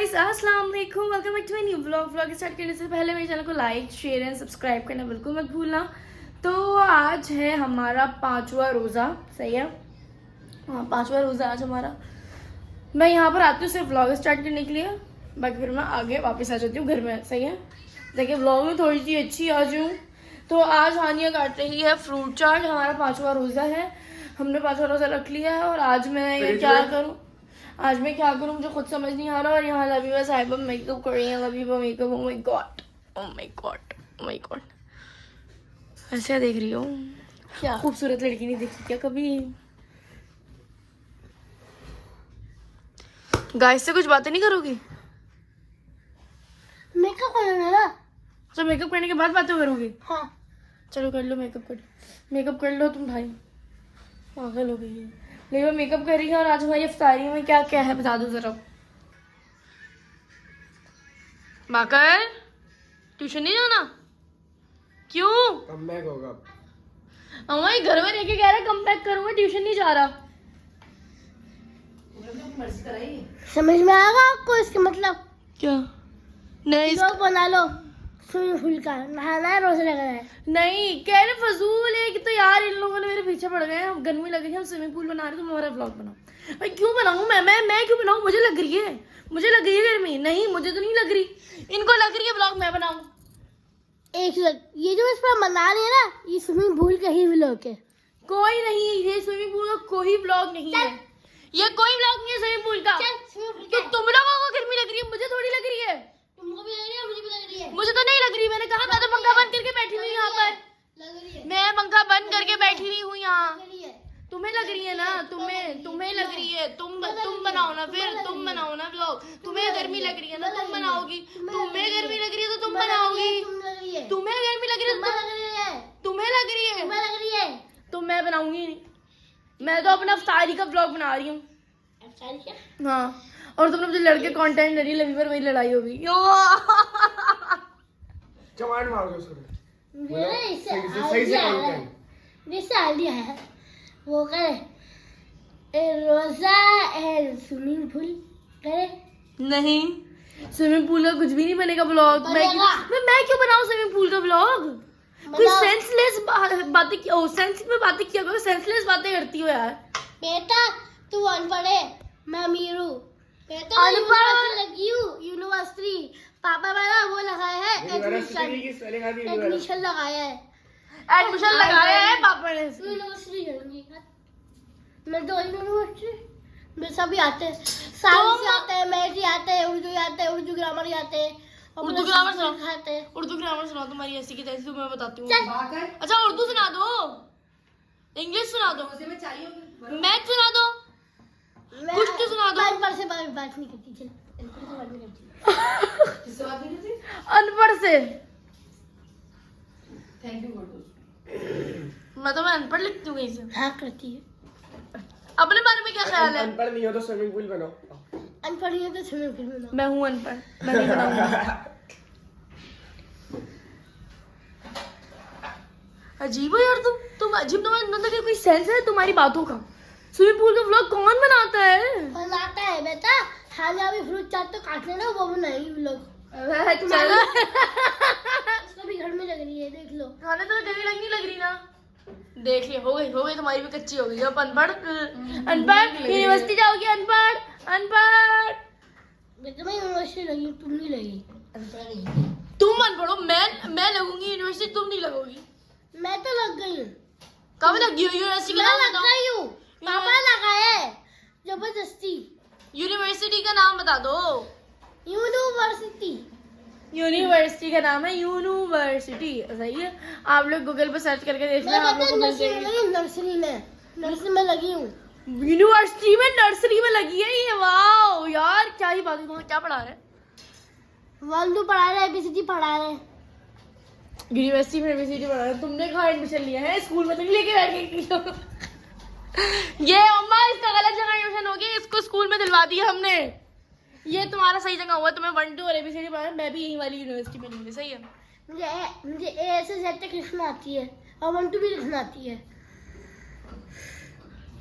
Guys अस्सलाम वालेकुम, welcome back to my new vlog start करने से पहले मेरे चैनल को लाइक शेयर एंड सब्सक्राइब करना बिल्कुल मत भूलना। तो आज है हमारा 5वां रोज़ा, सही है? हाँ 5वां रोज़ा आज हमारा। मैं यहाँ पर आती हूँ सिर्फ व्लॉग स्टार्ट करने के लिए, बाकी फिर मैं आगे वापस आ जाती हूँ घर में, सही है? देखिए व्लॉग में थोड़ी सी अच्छी आ जाऊँ। तो आज हानिया काट रही है फ्रूट चाट, हमारा 5वां रोज़ा है, हमने 5वां रोज़ा रख लिया है। और आज मैं ये क्या करूँ, आज मैं क्या करूँ मुझे खुद समझ नहीं आ रहा। और यहाँ लबीबा साहिबा मेकअप कर रही है, Labiba makeup, oh my God, oh my God, oh my God. ऐसे देख रही हो क्या? खूबसूरत लड़की नहीं देखी क्या कभी? गाइस से कुछ बातें नहीं करोगी? मेकअप करना ना। अच्छा मेकअप करने के बाद बातें करोगी? हाँ चलो कर लो, मेकअप कर लो तुम भाई, पागल हो गई है। लेकिन मेकअप कर रही है। और आज हमारी इफ्तारी में क्या क्या है बता दो जरा। बाकर ट्यूशन नहीं जाना? क्यों? कम बैक होगा। हमारे घर में रह के कह रहा कम बैक करूंगा, ट्यूशन नहीं जा रहा। समझ में आएगा आपको इसका मतलब? क्या? नहीं लोग बना लो स्विमिंग पूल का, नहाना है, रोज लगा है। नहीं कह रहे फजूल है कि तो यार इन लोगों ने मेरे पीछे पड़ गए हैं, गर्मी लग रही है, हम स्विमिंग पूल बना रहे, तुम हमारा व्लॉग बनाओ। भाई क्यों बनाऊं मैं क्यों बनाऊं? मुझे लग रही है गर्मी। नहीं मुझे तो नहीं लग रही, इनको लग रही है व्लॉग मैं बनाऊं। एक सेकंड, ये जो इस पर मना रही है ना, ये स्विमिंग पूल का ही व्लॉग है। कोई नहीं, ये स्विमिंग पूल का कोई व्लॉग नहीं है, ये कोई व्लॉग नहीं है स्विमिंग पूल का। कि तुम लोगों को गर्मी लग रही है, मुझे थोड़ी लग रही है। तुमको भी लग रही है, मुझे भी लग रही है। मुझे तो नहीं लग रही, मैंने कहा मैं तो पंखा बंद करके बैठी हुई यहाँ पर, लग रही है, मैं पंखा बंद करके बैठी हुई हूँ यहाँ। लग रही है। तुम्हें लग रही है ना, तुम्हें लग रही है, तुम बनाओ ना, फिर तुम बनाओ ना व्लॉग। तुम्हें गर्मी लग रही है ना, तुम बनाओगी। तुम्हें गर्मी लग रही है तो तुम बनाओगी। तुम लग रही है, तुम्हें गर्मी लग रही है तो लग रही है, तुम्हें लग रही है, तुम्हें लग रही है। तो मैं बनाऊंगी नहीं। मैं तो अपना इफ्तारी का व्लॉग बना रही हूँ। हाँ, और तुमने मुझे लड़के कंटेंट दे रही है, लवी पर मेरी लड़ाई होगी। चमाट मार दो उसको। मेरे इससे सही से कंटेंट। जैसे आइडिया है वो करे रोजा है, स्विमिंग पूल करे। नहीं स्विमिंग पूल का कुछ भी नहीं बनेगा व्लॉग। मैं क्यों बनाऊं स्विमिंग पूल का व्लॉग? कोई सेंसलेस बातें किया, सेंस में बातें किया करो, सेंसलेस बातें करती हो यार। बेटा तू अनपढ़ है, मैं अमीर हूँ। बेटा अनपढ़ लगी हूँ यूनिवर्सिटी, पापा मेरा वो लगाया है एडमिशन लगाया है, एडमिशन लगाया है पापा ने। यूनिवर्सिटी जाऊंगी मैं तो, यूनिवर्सिटी में सभी आते हैं, साइंस आते हैं, मैथ आते हैं, उर्दू आते हैं, उर्दू ग्रामर आते हैं। उर्दू ग्रामर सुनाओ, खाते हैं। उर्दू ग्रामर सुनाओ तुम्हारी ऐसी की तैसी, तो मैं बताती हूँ। चल। अच्छा उर्दू सुना दो, इंग्लिश सुना दो, मैथ सुना दो, कुछ तो सुना दो। अनपढ़ से बात नहीं करती, चल अनपढ़ से बात नहीं करती। अनपढ़ से मैं अनपढ़ लिखती हूँ कहीं से। हाँ करती है। अपने बारे में क्या ख्याल है? अनपढ़ नहीं हो तो स्विमिंग पूल बनाओ। अनपढ़ है तो स्विमिंग पूल में मैं हूँ अनपढ़, मैं नहीं बनाऊंगी। अजीब है यार तुम अजीब, तुम्हारे मतलब कोई सेंस है तुम्हारी बातों का? स्विमिंग पूल का व्लॉग कौन बनाता है? बनाता है बेटा, खाली अभी फ्रूट चाट तो काटने ना, वो बनाएगी लोग। चलो उसको भी घर में लग रही है, देख लो। खाने तो गर्मी लग रही ना। देख लिया, हो गई तुम्हारी भी कच्ची हो गई। अब अनपढ़ यूनिवर्सिटी जाओगी, अनपढ़। बेटा मैं यूनिवर्सिटी लगी हूँ, तुम नहीं लगी। तुम अनपढ़ हो, मैं लगूंगी यूनिवर्सिटी, तुम नहीं लगोगी। मैं तो लग गई हूँ। कब लगी हो यूनिवर्सिटी का मैं नाम लग बताओ। गई हूँ, पापा लगाया है जबरदस्ती। यूनिवर्सिटी का नाम बता दो। यूनिवर्सिटी का नाम है यूनिवर्सिटी, सही है? आप लोग गूगल पे सर्च करके देखना, आप लोग को मिल जाएगी। नर्सरी में लगी हूँ। यूनिवर्सिटी में नर्सरी में लगी है ये? वाओ यार क्या ही बात है। वहाँ क्या पढ़ा रहे हैं? 1 2 पढ़ा रहे हैं, ABCD पढ़ा रहे हैं। यूनिवर्सिटी में ABCD पढ़ा रहे हैं। तुमने कहाँ एडमिशन लिया है? स्कूल में तो नहीं लेके बैठ गई। ये अम्मा इसका गलत जगह एडमिशन हो गया, इसको स्कूल में दिलवा दिया हमने। ये तुम्हारा सही जगह हुआ, तुम्हें 1 2 और ABCD पढ़ा। मैं भी यही वाली यूनिवर्सिटी में लूंगी, सही है? मुझे A से Z तक लिखना आती है और 1 2 भी लिखना आती है।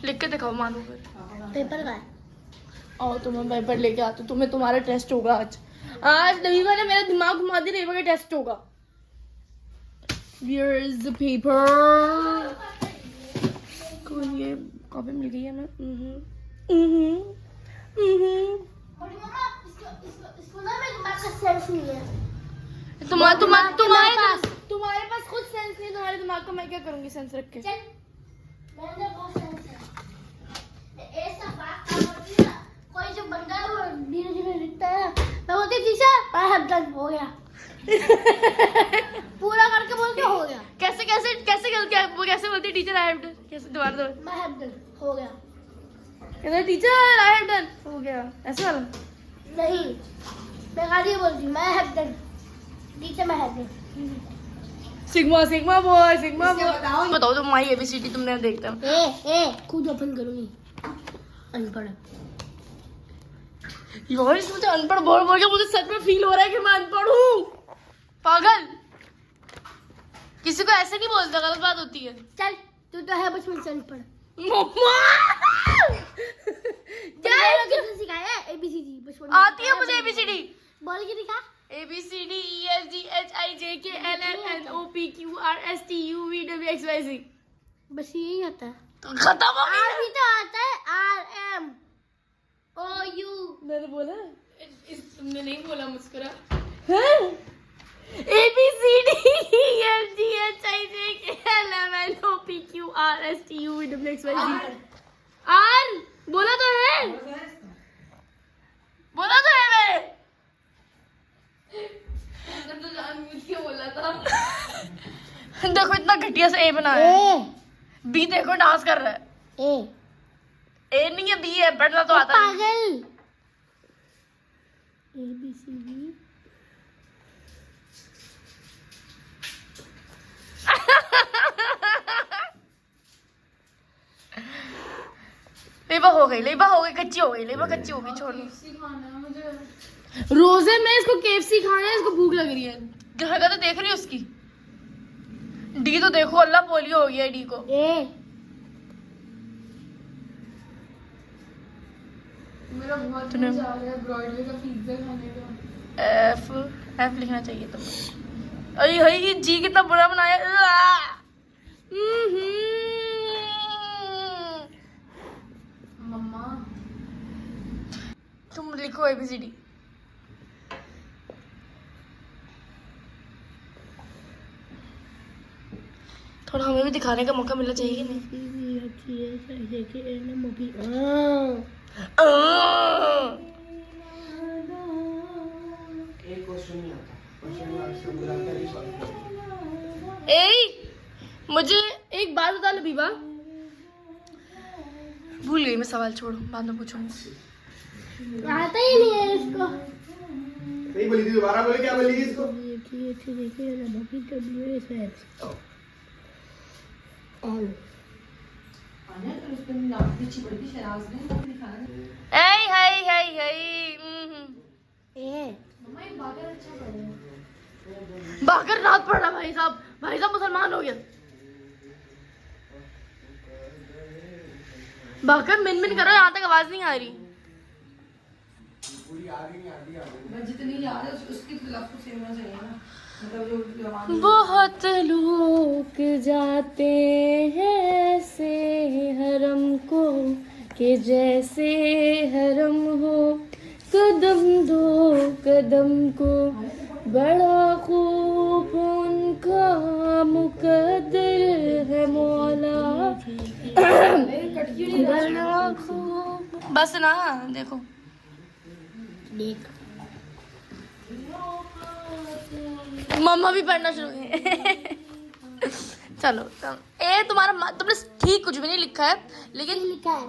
लिख के दिखाओ मानो फिर। पेपर का है। और तुम्हें पेपर लेके आते, तुम्हें तुम्हारा टेस्ट होगा आज। आज रविवा ने मेरा दिमाग घुमा दिया, रविवा का टेस्ट होगा। Here is the paper. को ये कॉपी मिल गई है ना। बड़ी मम्मा इसको ना मेरे दिमाग का सेंस नहीं है। तुम्हारे पास खुद सेंस नहीं, तुम्हारे दिमाग का मैं क्या करूंगी सेंस रख के। चल मेरे अंदर बहुत सेंस है। ऐसा बात होती है, कोई जो बंदा है वो धीरे धीरे लिखता है, मैं बोलती टीचर आई हैव डन, हो गया। पूरा करके बोलते हो गया। कैसे कैसे कैसे वो कैसे बोलती है टीचर आई हैव डन, कैसे दोबारा मैं हैव डन, हो गया। कहते टीचर आई हैव डन, हो गया, ऐसे वाला। नहीं, मैं खाली ये बोलती हूँ मैं हैव डन, टीचर मैं have done. Sigma sigma boy, sigma boy. बताओ तुम माई एबीसीडी तुमने देखता हो? खुद ओपन करूंगी। अनपढ़ यार इसमें मुझे अनपढ़ बोल बोल के मुझे सच में फील हो रहा है कि मैं अनपढ़ हूँ। पागल, किसी को ऐसे नहीं बोलता, गलत बात होती है। चल तू तो है बचपन से अनपढ़। क्या किसने सिखाया है एबीसीडी बचपन में? आती है मुझे एबीसीडी। बोल के दिखा। ABCD EFGHIJKLMNOPQRSTUVWXYZ। बस यही आता है। तो खत्म हो गया। आर भी तो आता है, RMOU। मैंने बोला तुमने नहीं बोला, मुस्कुरा। ABCD EFGHIJKLMNOPQRSTUVWXYZ। आर बोला तो है, बोला तो है मैंने। तो जानबूझ के बोला था। देखो इतना घटिया से ए बनाया है। बी देखो डांस कर रहा है। ए नहीं है, बी है, पढ़ना तो आता है। पागल। ABCD लेबा हो गई, कच्ची हो गई, छोड़। रोजे में इसको KFC खाना है, इसको भूख लग रही है। हरकत तो देख रही है उसकी। डी तो देखो, अल्लाह पोलियो हो गया डी को। मेरा बहुत मन जा रहा है ब्रॉडवे का पिज्जा खाने का। एफ लिखना चाहिए तुम। अरे हई जी कितना बुरा बनाया। मम्मा तुम लिखो ABCD। थोड़ा हमें भी दिखाने का मौका मिलना चाहिए कि नहीं? एक क्वेश्चन नहीं आता, क्वेश्चन मार्क से बुलाकर ही सॉल्व करते। ए मुझे एक बात बता लो बीबा, भूल गई मैं सवाल, छोड़ो बाद में पूछूंगी। आता ही नहीं है इसको। नहीं बोली थी, दोबारा बोले, क्या बोली थी इसको? बाकर रात पड़ रहा भाई साहब मुसलमान हो गया। बाकर मिन मिन करो, यहाँ तक आवाज नहीं आ रही। जितनी याद है उसकी तलफ्फुज़ सेम होना चाहिए ना, मतलब जो जवान। बहुत लोग जाते हैं ऐसे हरम को कि जैसे हरम हो, कदम दो कदम को बड़ा खूब उनका मुकद्दर है मौला। बड़ा खूब, बस ना देखो देख मम्मा भी पढ़ना शुरू की। चलो ए तुम्हारा तुमने ठीक कुछ भी नहीं लिखा है, लेकिन लिखा है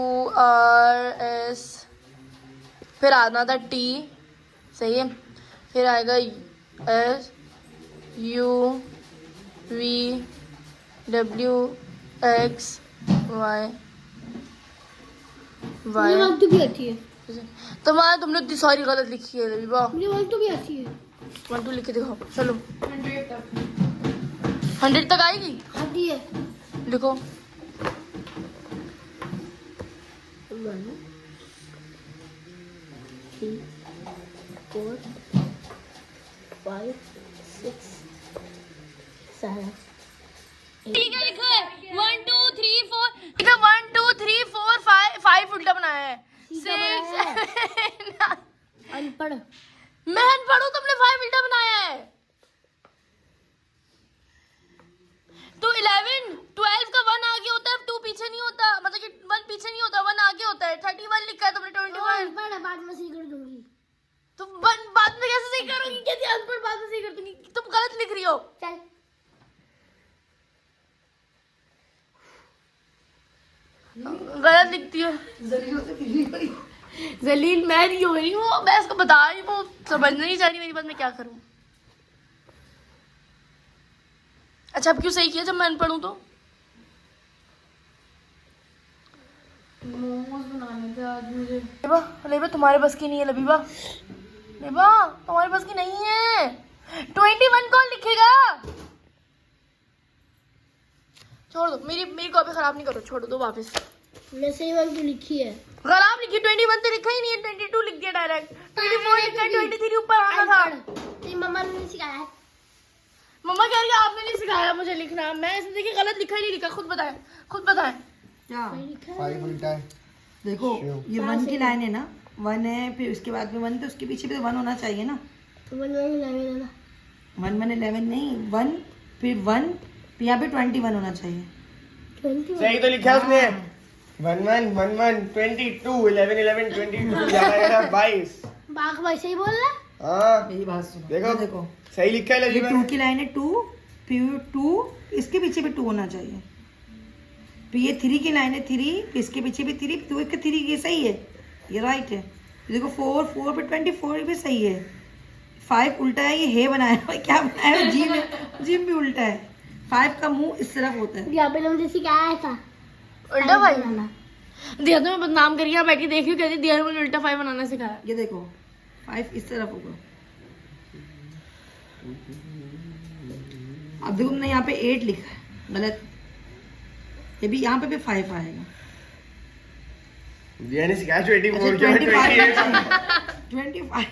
ABCDEFGHIJKLMNOPQRS, फिर आना था T, सही है, फिर आएगा SUVWXY मुझे वन टू भी आती है, तुमने इतनी सारी गलत लिखी है लबीबा। मुझे वन टू भी आती है। 1 2 लिख के दिखाओ। चलो 100 तक 100 तक आएगी। आती है। लिखो। 1 3 4 5 6 7 ठीक है लिखो है 1 2 3 4। ठीक है 1 2 3 4 5 उल्टा बनाया है। 6 अनपढ़। मैं अनपढ़ हूँ, तुमने 5 उल्टा बनाया है। तो 11 12 का 1 आगे होता है, 2 पीछे नहीं होता, मतलब कि 1 पीछे नहीं होता, 1 आगे होता है। 31 लिखा है तुमने, 21। अनपढ़ है, बाद में सही कर दूंगी। तो बाद में कैसे सही करोगी? कहती अनपढ़ बाद में सही कर दूंगी। तुम गलत लिख रही हो। चल गलत लिखती हो। जलील से फिर नहीं कोई जलील मैं नहीं हो रही हूँ, मैं इसको बता रही हूँ, समझना नहीं चाह रही मेरी बात, मैं क्या करूँ? अच्छा अब क्यों सही किया जब मैं अनपढ़ हूँ तो? मोमोज बनाने थे आज मुझे। लेबा तुम्हारे बस की नहीं है लबीबा, लेबा तुम्हारे बस की नहीं है। 21 कौन लिखेगा? छोड़ दो, मेरी कॉपी खराब नहीं करो, छोड़ दो वापस। मैंने सही वन टू लिखी है। खराब लिखी, 21 तो लिखा ही नहीं है, 22 लिख दिया डायरेक्ट। 24 लिखा है, 23 ऊपर आना था। तेरी मम्मा ने नहीं सिखाया है। मम्मा कह रही है आपने नहीं सिखाया मुझे लिखना। मैं इसमें देखिए गलत लिखा ही नहीं, लिखा खुद बताएं, खुद बताएं। क्या सही लिखा है। 5 उल्टा है। देखो ये 1 की लाइन है ना, 1 है, फिर उसके बाद में 1, तो उसके पीछे भी तो 1 होना चाहिए ना। तो 1 1 11 1 1 11 नहीं, 1 फिर 1, फिर यहाँ पे 21 होना चाहिए। 21 सही तो लिखा है उसने। 1 1 1 1 22 11 11 22 11 22। बाघ भाई सही बोल रहा है। हाँ मेरी बात सुनो, देखो। देखो सही लिखा है ये लजीबा। 2 की लाइन है, 2 फिर 2, इसके पीछे भी 2 होना चाहिए। फिर ये 3 की लाइन है, 3 इसके पीछे भी 3, तो इसका 3 ये सही है, ये राइट है। देखो 4 4 पे 24 भी सही है। 5 उल्टा है, ये बनाया है, क्या बनाया है? जिम भी उल्टा है। 5 का मुंह इस तरफ होता है। यहाँ पे मुझे सिखाया था उल्टा भाई बनाना। दिया तो मैं बदनाम करिए, बैठी देखी हूँ, कहती दिया ने मुझे उल्टा 5 बनाना सिखाया। ये देखो 5 इस तरफ होगा। अब देखो हमने यहाँ पे 8 लिखा है, गलत। ये भी यहाँ पे भी 5 आएगा। दिया ने सिखाया 24 अच्छा, क्या 25 28। 25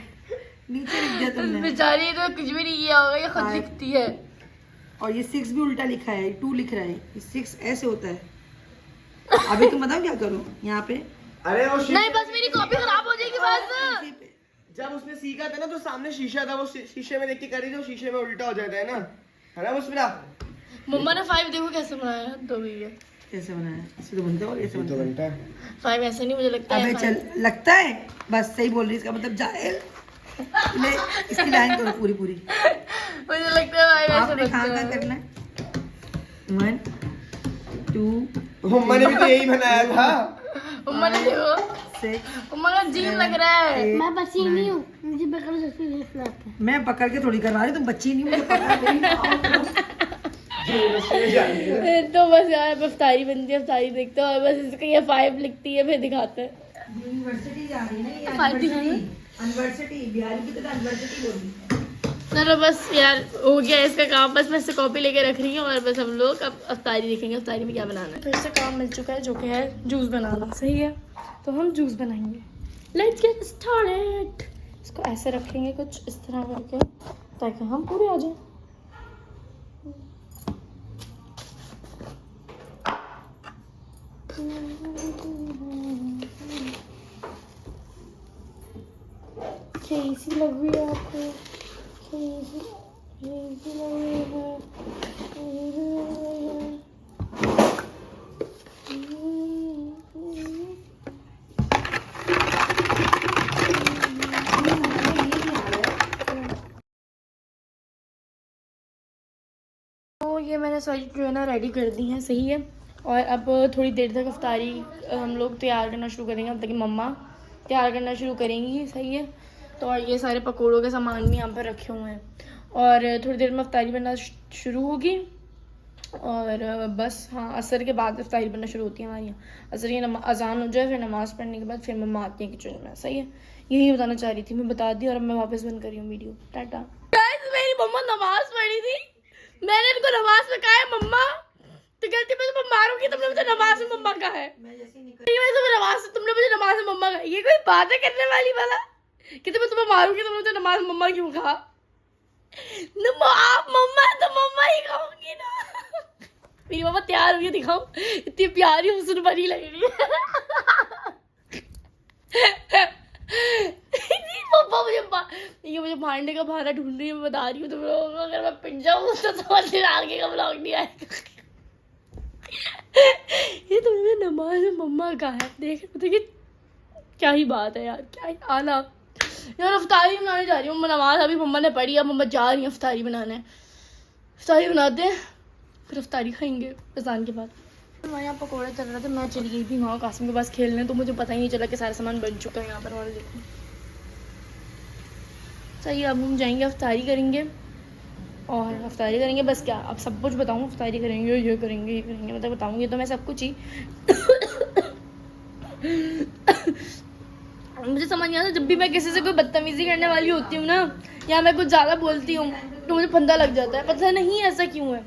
नीचे लिख दिया तुमने। बेचारी तो कुछ भी नहीं किया होगा, ये खुद 5 लिखती है। और ये 6 भी उल्टा लिखा है, 2 लिख रहा है, ये 6 ऐसे होता है। अभी तुम बताओ क्या करो यहाँ पे। अरे वो नहीं बस मेरी कॉपी खराब हो जाएगी बस। जब उसने सीखा था ना तो सामने शीशा था, वो शीशे में देख के करी तो शीशे में उल्टा हो जाता है ना, है ना मुस्मिरा? मम्मा ने 5 देखो कैसे बनाया तो भी है। कैसे बनाया? ऐसे तो बनता है और ऐसे बनता है। बनता है। 5 ऐसे नहीं मुझे लगता अबे है। चल, लगता है बस सही बोल रही, इसका मतलब जाहिल। ले इसकी लाइन करो पूरी पूरी। मुझे लगता है 5 ऐसे आपने कहाँ बनता कहाँ है। करना है? 1 2 मम्मा ने भी तो यही बनाया था। मम्मा ने देखो, 6 मम्मा का जीन लग रहा है। 8 मैं बच्ची नहीं हूँ, मुझे पकड़ सकती लिखना आता है। मैं पकड़ के थोड़ी करवा रही, तुम बच्ची नहीं, मुझे पकड़ के तो बस यार अफ्तारी बनती है, अफ्तारी देखते हो और बस इसका ये 5 लिखती है, फिर दिखाते हैं। यूनिवर्सिटी जा रही है ना ये, फाइव दिखाना? यूनिवर्सिटी बिहारी की तरह यूनिवर्सिटी बोली। चलो बस यार हो गया इसका काम, बस मैं इससे कॉपी लेके रख रही हूँ और बस हम लोग अब अफ्तारी देखेंगे, अफ्तारी में क्या बनाना है। फिर से काम मिल चुका है जो कि है जूस बनाना। सही है, तो हम जूस बनाएंगे। Let's get started. इसको ऐसे रखेंगे कुछ इस तरह करके ताकि हम पूरे आ जाए। कैसी लग रही है आपको? कैसी लग रही है? कैसी लग रही है? तो ये मैंने सारी जो है ना रेडी कर दी हैं। सही है, और अब थोड़ी देर तक अफ्तारी हम लोग तैयार करना शुरू करेंगे, अब तक कि मम्मा तैयार करना शुरू करेंगी। सही है, तो और ये सारे पकौड़ों के सामान भी यहाँ पर रखे हुए हैं और थोड़ी देर में अफ्तारी बनना शुरू होगी और बस हाँ, असर के बाद इफ्तारी बनना शुरू होती है हमारे यहाँ। असर की अजान हो जाए, फिर नमाज़ पढ़ने के बाद फिर मम्मा आती है किचन में। सही है, यही बताना चाह रही थी मैं, बता दी और अब मैं वापस बंद कर रही हूँ वीडियो। टाटा। गाइस मेरी मम्मा नमाज पढ़ी थी, मैंने इनको नमाज में कहा है मम्मा, तो कहती मैं तुम्हें मारूंगी, तुमने मुझे नमाज में मम्मा कहा है। तुमने मुझे नमाज में मम्मा कहा, ये कोई बात है करने वाली वाला? कहते मैं तुम्हें मारूंगी, तुमने मुझे नमाज में मम्मा क्यों कहा? आप मम्मा तो मम्मा ही कहूंगी ना। मेरी मम्मा तैयार हुई, दिखाऊं इतनी प्यारी हुस्न बनी लग रही है। पापा ये मुझे मारने का बहाना ढूंढ रही है, मैं बता रही हूँ तुम लोगों को, अगर मैं पिट जाऊँ तो समझ लेना आगे का ब्लॉग नहीं आएगा। ये तुमने नमाज में मम्मा कहा है, देखिए क्या ही बात है यार, क्या ही आला यार। अफ्तारी बनाने जा रही हूँ, नमाज अभी मम्मा ने पढ़ी, अब मम्मा जा रही है अफ्तारी बनाने। अफ्तारी बनाते हैं फिर अफ्तारी खाएंगे अज़ान के बाद। हमारे यहाँ पकौड़े चल रहे थे, मैं चली गई थी वहाँ कासिम के पास खेलने, तो मुझे पता ही नहीं चला कि सारा सामान बन चुका है यहाँ पर। और देखो सही है, अब हम जाएंगे अफ्तारी करेंगे और अफ्तारी करेंगे। बस क्या अब सब कुछ बताऊँ, अफ्तारी करेंगे, ये करेंगे, ये करेंगे, मतलब बताऊँगी तो मैं सब कुछ ही। मुझे समझ नहीं आता, जब भी मैं किसी से कोई बदतमीजी करने वाली होती हूँ ना, या मैं कुछ ज़्यादा बोलती हूँ तो मुझे फंदा लग जाता है, पता नहीं ऐसा क्यों है।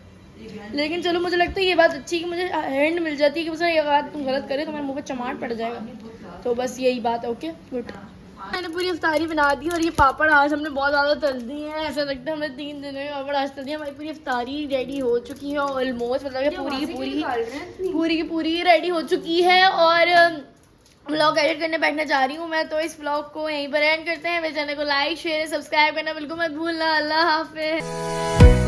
लेकिन चलो मुझे लगता है ये बात अच्छी कि मुझे हैंड मिल जाती है कि मुझे ये बात तुम गलत करे तो मेरे मुँह पे चमाट पड़ जाएगा। तो बस यही बात है। Okay good. मैंने पूरी अफ्तारी बना दी और ये पापड़ आज हमने बहुत ज़्यादा तल दिए हैं, ऐसा लगता है हमने 3 दिन में पापड़ आज तल दिए। हमारी पूरी अफ्तारी रेडी हो चुकी है ऑलमोस्ट, मतलब पूरी की पूरी रेडी हो चुकी है। और व्लॉग एडिट करने बैठने जा रही हूँ मैं, तो इस व्लॉग को यहीं पर एंड करते हैं। मेरे चैनल को लाइक शेयर सब्सक्राइब करना बिल्कुल मत भूलना। अल्लाह हाफिज़।